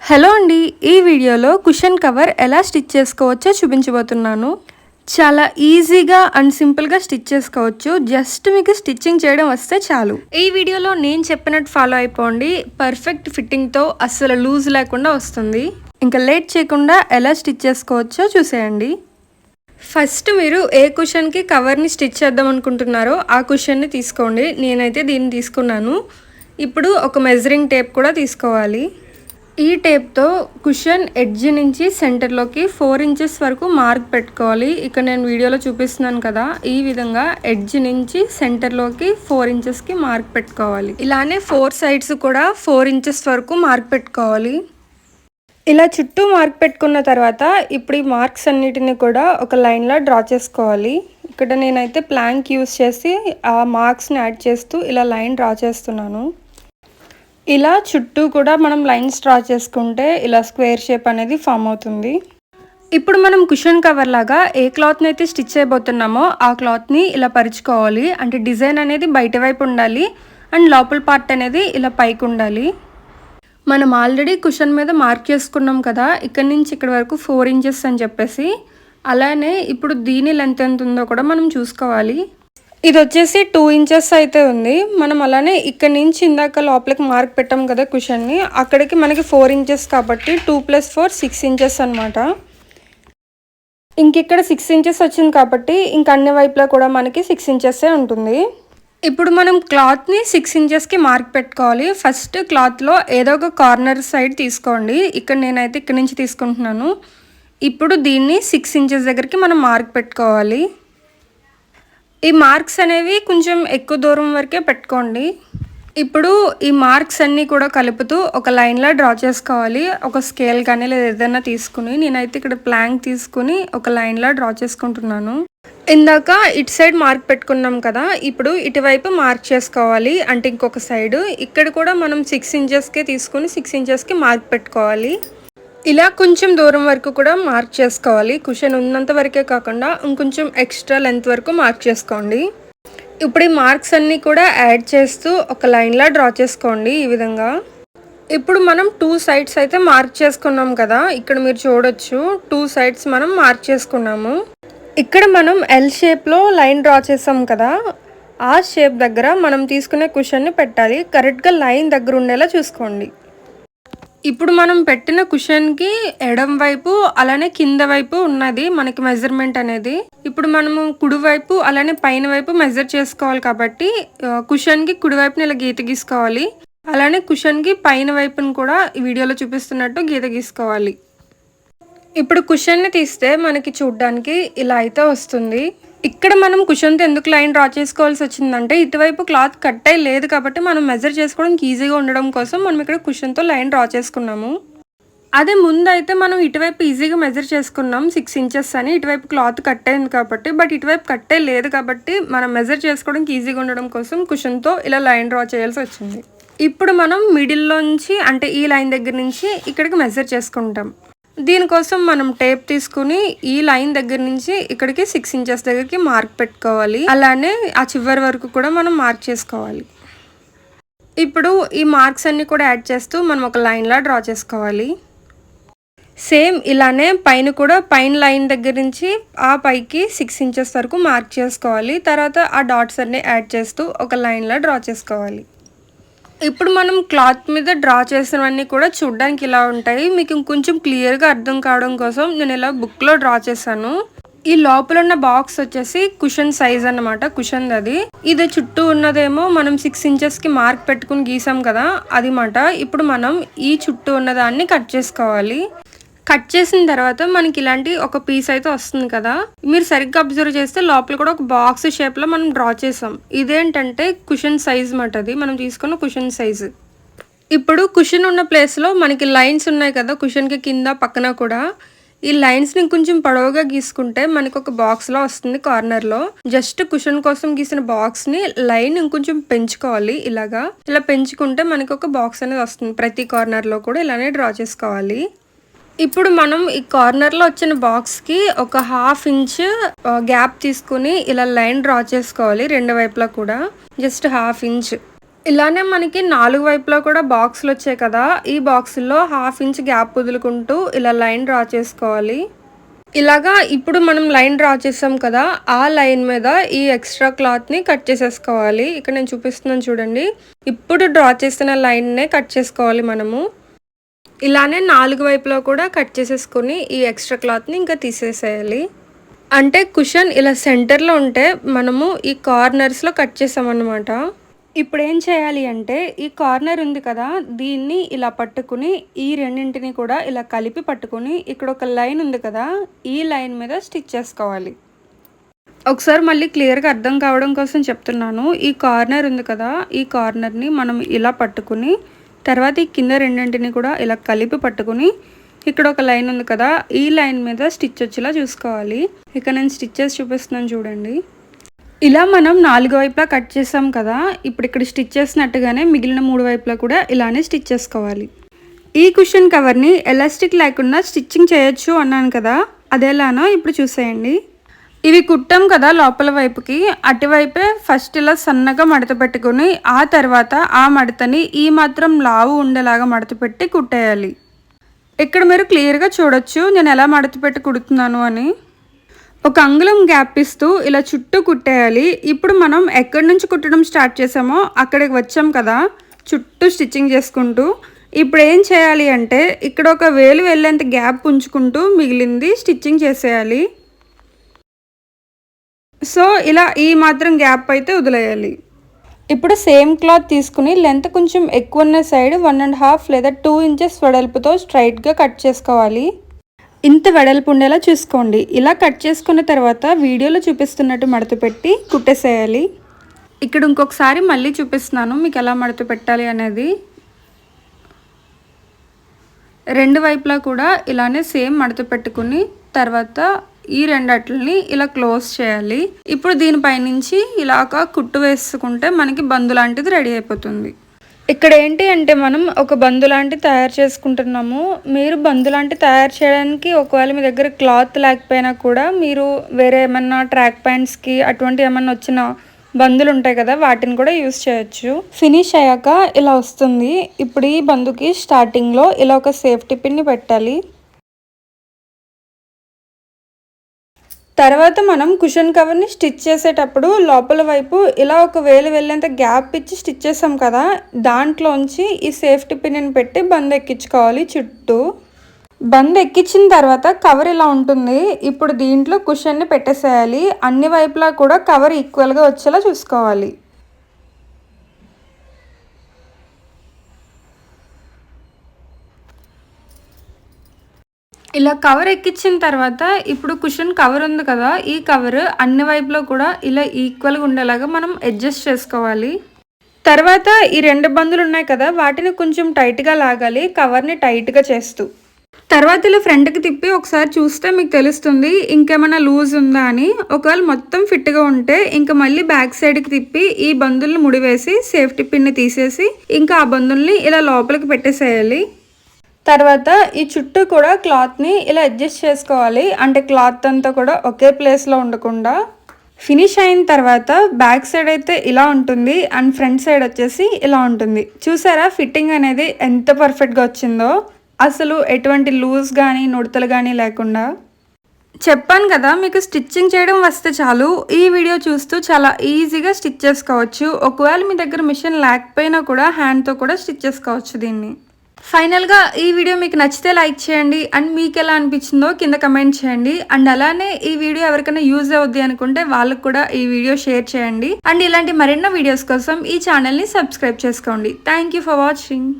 Hello అండి, ఈ వీడియోలో కుషన్ కవర్ ఎలా స్టిచ్ చేసుకోవచ్చో చూపించబోతున్నాను. చాలా ఈజీగా అండ్ సింపుల్గా స్టిచ్ చేసుకోవచ్చు. జస్ట్ మీకు స్టిచ్చింగ్ చేయడం వస్తే చాలు. ఈ వీడియోలో నేను చెప్పినట్టు ఫాలో అయిపోండి. పర్ఫెక్ట్ ఫిట్టింగ్తో అస్సలు లూజ్ లేకుండా వస్తుంది. ఇంకా లేట్ చేయకుండా ఎలా స్టిచ్ చేసుకోవచ్చో చూసేయండి. ఫస్ట్ మీరు ఏ కుషన్కి కవర్ని స్టిచ్ చేద్దాం అనుకుంటున్నారో ఆ కుషన్ని తీసుకోండి. నేనైతే దీన్ని తీసుకున్నాను. ఇప్పుడు ఒక మెజరింగ్ టేప్ కూడా తీసుకోవాలి. ఈ టేప్తో కుషన్ ఎడ్జ్ నుంచి సెంటర్లోకి 4 ఇంచెస్ వరకు మార్క్ పెట్టుకోవాలి. ఇక్కడ నేను వీడియోలో చూపిస్తున్నాను కదా, ఈ విధంగా ఎడ్జ్ నుంచి సెంటర్లోకి 4 ఇంచెస్కి మార్క్ పెట్టుకోవాలి. ఇలానే 4 సైడ్స్ కూడా 4 ఇంచెస్ వరకు మార్క్ పెట్టుకోవాలి. ఇలా చుట్టూ మార్క్ పెట్టుకున్న తర్వాత ఇప్పుడు ఈ మార్క్స్ అన్నిటిని కూడా ఒక లైన్లో డ్రా చేసుకోవాలి. ఇక్కడ నేనైతే ప్లాంక్ యూస్ చేసి ఆ మార్క్స్ని యాడ్ చేస్తూ ఇలా లైన్ డ్రా చేస్తున్నాను. ఇలా చుట్టూ కూడా మనం లైన్స్ డ్రా చేసుకుంటే ఇలా స్క్వేర్ షేప్ అనేది ఫామ్ అవుతుంది. ఇప్పుడు మనం కుషన్ కవర్ లాగా ఏ క్లాత్ని అయితే స్టిచ్ చేయబోతున్నామో ఆ క్లాత్ని ఇలా పరుచుకోవాలి. అంటే డిజైన్ అనేది బయట వైపు ఉండాలి అండ్ లోపల పార్ట్ అనేది ఇలా పైకి ఉండాలి. మనం ఆల్రెడీ కుషన్ మీద మార్క్ చేసుకున్నాం కదా, ఇక్కడ నుంచి ఇక్కడ వరకు 4 ఇంచెస్ అని చెప్పేసి. అలానే ఇప్పుడు దీని లెంత్ ఎంత ఉందో కూడా మనం చూసుకోవాలి. ఇది వచ్చేసి 2 ఇంచెస్ అయితే ఉంది. మనం అలానే ఇక్కడ నుంచి ఇందాక లోపలికి మార్క్ పెట్టాం కదా కుషన్ని, అక్కడికి మనకి 4 ఇంచెస్ కాబట్టి 2 + 4 6 ఇంచెస్ అనమాట. ఇంకిక్కడ 6 ఇంచెస్ వచ్చింది కాబట్టి ఇంక అన్ని వైపులా కూడా మనకి 6 ఇంచెస్సే ఉంటుంది. ఇప్పుడు మనం క్లాత్ని 6 ఇంచెస్కి మార్క్ పెట్టుకోవాలి. ఫస్ట్ క్లాత్లో ఏదో ఒక కార్నర్ సైడ్ తీసుకోండి. ఇక్కడ నేనైతే ఇక్కడ నుంచి తీసుకుంటున్నాను. ఇప్పుడు దీన్ని 6 ఇంచెస్ దగ్గరికి మనం మార్క్ పెట్టుకోవాలి. ఈ మార్క్స్ అనేవి కొంచెం ఎక్కువ దూరం వరకే పెట్టుకోండి. ఇప్పుడు ఈ మార్క్స్ అన్నీ కూడా కలుపుతూ ఒక లైన్లో డ్రా చేసుకోవాలి. ఒక స్కేల్ కానీ లేదా ఏదైనా తీసుకుని, నేనైతే ఇక్కడ ప్లాంక్ తీసుకుని ఒక లైన్లో డ్రా చేసుకుంటున్నాను. ఇందాక ఇటు సైడ్ మార్క్ పెట్టుకున్నాం కదా, ఇప్పుడు ఇటువైపు మార్క్ చేసుకోవాలి. అంటే ఇంకొక సైడు ఇక్కడ కూడా మనం 6 ఇంచెస్కే తీసుకుని 6 ఇంచెస్కి మార్క్ పెట్టుకోవాలి. ఇలా కొంచెం దూరం వరకు కూడా మార్క్ చేసుకోవాలి. కుషన్ ఉన్నంత వరకే కాకుండా ఇంకొంచెం ఎక్స్ట్రా లెంత్ వరకు మార్క్ చేసుకోండి. ఇప్పుడు ఈ మార్క్స్ అన్నీ కూడా యాడ్ చేస్తూ ఒక లైన్లా డ్రా చేసుకోండి ఈ విధంగా. ఇప్పుడు మనం 2 సైడ్స్ అయితే మార్క్ చేసుకున్నాం కదా, ఇక్కడ మీరు చూడొచ్చు 2 సైడ్స్ మనం మార్క్ చేసుకున్నాము. ఇక్కడ మనం ఎల్ షేప్లో లైన్ డ్రా చేసాం కదా, ఆ షేప్ దగ్గర మనం తీసుకునే కుషన్ని పెట్టాలి. కరెక్ట్గా లైన్ దగ్గర ఉండేలా చూసుకోండి. ఇప్పుడు మనం పెట్టిన కుషన్కి ఎడం వైపు అలానే కింద వైపు ఉన్నది మనకి మెజర్మెంట్ అనేది. ఇప్పుడు మనము కుడివైపు అలానే పైన వైపు మెజర్ చేసుకోవాలి కాబట్టి కుషన్కి కుడివైపుని ఇలా గీత గీసుకోవాలి. అలానే కుషన్కి పైన వైపును కూడా ఈ వీడియోలో చూపిస్తున్నట్టు గీత గీసుకోవాలి. ఇప్పుడు కుషన్ని తీస్తే మనకి చూడ్డానికి ఇలా అయితే వస్తుంది. ఇక్కడ మనం కుషన్తో ఎందుకు లైన్ డ్రా చేసుకోవాల్సి వచ్చిందంటే, ఇటువైపు క్లాత్ కట్ అయ్యి లేదు కాబట్టి మనం మెజర్ చేసుకోవడానికి ఈజీగా ఉండడం కోసం మనం ఇక్కడ కుషన్తో లైన్ డ్రా చేసుకున్నాము. అదే ముందైతే మనం ఇటువైపు ఈజీగా మెజర్ చేసుకున్నాం 6 ఇంచెస్ అని, ఇటువైపు క్లాత్ కట్ అయింది కాబట్టి. బట్ ఇటువైపు కట్టే లేదు కాబట్టి మనం మెజర్ చేసుకోవడానికి ఈజీగా ఉండడం కోసం కుషన్తో ఇలా లైన్ డ్రా చేయాల్సి వచ్చింది. ఇప్పుడు మనం మిడిల్లోంచి అంటే ఈ లైన్ దగ్గర నుంచి ఇక్కడికి మెజర్ చేసుకుంటాం. దీనికోసం మనం టేప్ తీసుకుని ఈ లైన్ దగ్గర నుంచి ఇక్కడికి 6 ఇంచెస్ దగ్గరికి మార్క్ పెట్టుకోవాలి. అలానే ఆ చివరి వరకు కూడా మనం మార్క్ చేసుకోవాలి. ఇప్పుడు ఈ మార్క్స్ అన్ని కూడా యాడ్ చేస్తూ మనం ఒక లైన్లా డ్రా చేసుకోవాలి. సేమ్ ఇలానే పైన కూడా పైన లైన్ దగ్గర నుంచి ఆ పైకి 6 ఇంచెస్ వరకు మార్క్ చేసుకోవాలి. తర్వాత ఆ డాట్స్ అన్ని యాడ్ చేస్తూ ఒక లైన్లా డ్రా చేసుకోవాలి. ఇప్పుడు మనం క్లాత్ మీద డ్రా చేసినవన్నీ కూడా చూడడానికి ఇలా ఉంటాయి. మీకు ఇంకొంచెం క్లియర్గా అర్థం కావడం కోసం నేను ఇలా బుక్లో డ్రా చేశాను. ఈ లోపల ఉన్న బాక్స్ వచ్చేసి కుషన్ సైజ్ అన్నమాట, కుషన్ అది. ఇది చుట్టూ ఉన్నదేమో మనం 6 ఇంచెస్కి మార్క్ పెట్టుకుని గీసాం కదా, అది మాట. ఇప్పుడు మనం ఈ చుట్టూ ఉన్నదాన్ని కట్ చేసుకోవాలి. కట్ చేసిన తర్వాత మనకి ఇలాంటి ఒక పీస్ అయితే వస్తుంది కదా, మీరు సరిగ్గా అబ్జర్వ్ చేస్తే లోపల కూడా ఒక బాక్స్ షేప్లో మనం డ్రా చేసాం. ఇదేంటంటే కుషన్ సైజ్ మాట, అది మనం తీసుకున్న కుషన్ సైజు. ఇప్పుడు కుషన్ ఉన్న ప్లేస్లో మనకి లైన్స్ ఉన్నాయి కదా కుషన్కి కింద పక్కన కూడా, ఈ లైన్స్ని కొంచెం పొడవుగా గీసుకుంటే మనకి ఒక బాక్స్లో వస్తుంది కార్నర్లో. జస్ట్ కుషన్ కోసం గీసిన బాక్స్ని లైన్ ఇంకొంచెం పెంచుకోవాలి. ఇలా పెంచుకుంటే మనకి ఒక బాక్స్ అనేది వస్తుంది. ప్రతి కార్నర్లో కూడా ఇలానే డ్రా చేసుకోవాలి. ఇప్పుడు మనం ఈ కార్నర్లో వచ్చిన బాక్స్కి ఒక 1/2 ఇంచ్ గ్యాప్ తీసుకుని ఇలా లైన్ డ్రా చేసుకోవాలి రెండు వైపులా కూడా. Just 1/2 inch. ఇలానే మనకి 4 వైపులా కూడా బాక్సులు వచ్చాయి కదా, ఈ బాక్సుల్లో 1/2 ఇంచ్ గ్యాప్ వదులుకుంటూ ఇలా లైన్ డ్రా చేసుకోవాలి. ఇలాగా ఇప్పుడు మనం లైన్ డ్రా చేసాం కదా, ఆ లైన్ మీద ఈ ఎక్స్ట్రా క్లాత్ని కట్ చేసేసుకోవాలి. ఇక్కడ నేను చూపిస్తున్నాను చూడండి. ఇప్పుడు డ్రా చేసిన లైన్నే కట్ చేసుకోవాలి మనము. ఇలానే 4 వైపులా కూడా కట్ చేసేసుకొని ఈ ఎక్స్ట్రా క్లాత్ని ఇంకా తీసేసేయాలి. అంటే కుషన్ ఇలా సెంటర్లో ఉంటే మనము ఈ కార్నర్స్లో కట్ చేసామన్నమాట. ఇప్పుడు ఏం చేయాలి అంటే ఈ కార్నర్ ఉంది కదా, దీన్ని ఇలా పట్టుకుని ఈ రెండింటిని కూడా ఇలా కలిపి పట్టుకుని ఇక్కడ ఒక లైన్ ఉంది కదా, ఈ లైన్ మీద స్టిచ్ చేసుకోవాలి. ఒకసారి మళ్ళీ క్లియర్గా అర్థం కావడం కోసం చెప్తున్నాను. ఈ కార్నర్ ఉంది కదా, ఈ కార్నర్ని మనం ఇలా పట్టుకుని తర్వాత ఈ కింద రెండింటిని కూడా ఇలా కలిపి పట్టుకుని ఇక్కడ ఒక లైన్ ఉంది కదా, ఈ లైన్ మీద స్టిచ్ వచ్చేలా చూసుకోవాలి. ఇక నేను స్టిచ్చెస్ చూపిస్తున్నాను చూడండి. ఇలా మనం 4 వైపులా కట్ చేసాం కదా, ఇప్పుడు ఇక్కడ స్టిచ్ చేసినట్టుగానే మిగిలిన 3 వైపులా కూడా ఇలానే స్టిచ్ చేసుకోవాలి. ఈ కుషన్ కవర్ని ఎలాస్టిక్ లేకుండా స్టిచ్చింగ్ చేయొచ్చు అన్నాను కదా, అదేలానో ఇప్పుడు చూసేయండి. ఇవి కుట్టాం కదా లోపల వైపుకి, అటువైపే ఫస్ట్ ఇలా సన్నగా మడత పెట్టుకుని ఆ తర్వాత ఆ మడతని ఈ మాత్రం లావు ఉండేలాగా మడత పెట్టి కుట్టేయాలి. ఇక్కడ మీరు క్లియర్గా చూడొచ్చు నేను ఎలా మడత పెట్టి కుడుతున్నాను అని. ఒక అంగుళం గ్యాప్ ఇస్తూ ఇలా చుట్టూ కుట్టేయాలి. ఇప్పుడు మనం ఎక్కడి నుంచి కుట్టడం స్టార్ట్ చేసామో అక్కడికి వచ్చాం కదా, చుట్టూ స్టిచ్చింగ్ చేసుకుంటూ. ఇప్పుడు ఏం చేయాలి అంటే ఇక్కడ ఒక వేలు వెళ్ళేంత గ్యాప్ ఉంచుకుంటూ మిగిలింది స్టిచ్చింగ్ చేసేయాలి. సో ఇలా ఈ మాత్రం గ్యాప్ అయితే వదిలేయాలి. ఇప్పుడు సేమ్ క్లాత్ తీసుకుని లెంత్ కొంచెం ఎక్కువ ఉన్న సైడ్ 1.5 లేదా 2 ఇంచెస్ వెడల్పుతో స్ట్రైట్గా కట్ చేసుకోవాలి. ఇంత వెడల్పు ఉండేలా చూసుకోండి. ఇలా కట్ చేసుకున్న తర్వాత వీడియోలో చూపిస్తున్నట్టు మడత పెట్టి కుట్టేసేయాలి. ఇక్కడ ఇంకొకసారి మళ్ళీ చూపిస్తున్నాను మీకు ఎలా మడత పెట్టాలి అనేది. 2 వైపులా కూడా ఇలానే సేమ్ మడత పెట్టుకుని తర్వాత ఈ రెండట్లని ఇలా క్లోజ్ చేయాలి. ఇప్పుడు దీనిపైనుంచి ఇలాగా కుట్టు వేసుకుంటే మనకి బందు లాంటిది రెడీ అయిపోతుంది. ఇక్కడ ఏంటి అంటే మనం ఒక బందు లాంటి తయారు చేసుకుంటున్నాము. మీరు బందు లాంటి తయారు చేయడానికి ఒకవేళ మీ దగ్గర క్లాత్ లేకపోయినా కూడా మీరు వేరే ఏమన్నా ట్రాక్ ప్యాంట్స్కి అటువంటి ఏమన్నా వచ్చిన బందులు ఉంటాయి కదా, వాటిని కూడా యూస్ చేయొచ్చు. ఫినిష్ అయ్యాక ఇలా వస్తుంది. ఇప్పుడు ఈ బందుకి స్టార్టింగ్లో ఇలా ఒక సేఫ్టీ పిన్ని పెట్టాలి. తర్వాత మనం కుషన్ కవర్ని స్టిచ్ చేసేటప్పుడు లోపల వైపు ఇలా ఒక వేలు వెళ్ళేంత గ్యాప్ ఇచ్చి స్టిచ్ చేసాం కదా, దాంట్లోంచి ఈ సేఫ్టీ పిన్ని పెట్టి బంద్ ఎక్కించుకోవాలి చుట్టూ. బంద్ ఎక్కించిన తర్వాత కవర్ ఇలా ఉంటుంది. ఇప్పుడు దీంట్లో కుషన్ని పెట్టేసేయాలి. అన్ని వైపులా కూడా కవర్ ఈక్వల్గా వచ్చేలా చూసుకోవాలి. ఇలా కవర్ ఎక్కించిన తర్వాత ఇప్పుడు కుషన్ కవర్ ఉంది కదా, ఈ కవర్ అన్ని వైపులో కూడా ఇలా ఈక్వల్గా ఉండేలాగా మనం అడ్జస్ట్ చేసుకోవాలి. తర్వాత ఈ 2 బందులు ఉన్నాయి కదా, వాటిని కొంచెం టైట్గా లాగాలి కవర్ని టైట్గా చేస్తూ. తర్వాత ఇలా ఫ్రంట్కి తిప్పి ఒకసారి చూస్తే మీకు తెలుస్తుంది ఇంకేమైనా లూజ్ ఉందా అని. ఒకవేళ మొత్తం ఫిట్గా ఉంటే ఇంకా మళ్ళీ బ్యాక్ సైడ్కి తిప్పి ఈ బందుల్ని ముడివేసి సేఫ్టీ పిన్ని తీసేసి ఇంకా ఆ బందుల్ని ఇలా లోపలికి పెట్టేసేయాలి. తర్వాత ఈ చుట్టూ కూడా క్లాత్ని ఇలా అడ్జస్ట్ చేసుకోవాలి. అంటే క్లాత్ అంతా కూడా ఒకే ప్లేస్లో ఉండకుండా. ఫినిష్ అయిన తర్వాత బ్యాక్ సైడ్ అయితే ఇలా ఉంటుంది అండ్ ఫ్రంట్ సైడ్ వచ్చేసి ఇలా ఉంటుంది. చూసారా ఫిట్టింగ్ అనేది ఎంత పర్ఫెక్ట్గా వచ్చిందో, అసలు ఎటువంటి లూజ్ కానీ నుడతలు కానీ లేకుండా. చెప్పాను కదా మీకు స్టిచ్చింగ్ చేయడం వస్తే చాలు ఈ వీడియో చూస్తూ చాలా ఈజీగా స్టిచ్ చేసుకోవచ్చు. ఒకవేళ మీ దగ్గర మిషన్ లేకపోయినా కూడా హ్యాండ్తో కూడా స్టిచ్ చేసుకోవచ్చు దీన్ని. ఫైనల్గా ఈ వీడియో మీకు నచ్చితే లైక్ చేయండి అండ్ మీకు ఎలా అనిపించిందో కింద కమెంట్ చేయండి. అండ్ అలానే ఈ వీడియో ఎవరికైనా యూజ్ అవుద్ది అనుకుంటే వాళ్ళకు కూడా ఈ వీడియో షేర్ చేయండి. అండ్ ఇలాంటి మరెన్నో వీడియోస్ కోసం ఈ ఛానల్ని సబ్స్క్రైబ్ చేసుకోండి. Thank you for watching.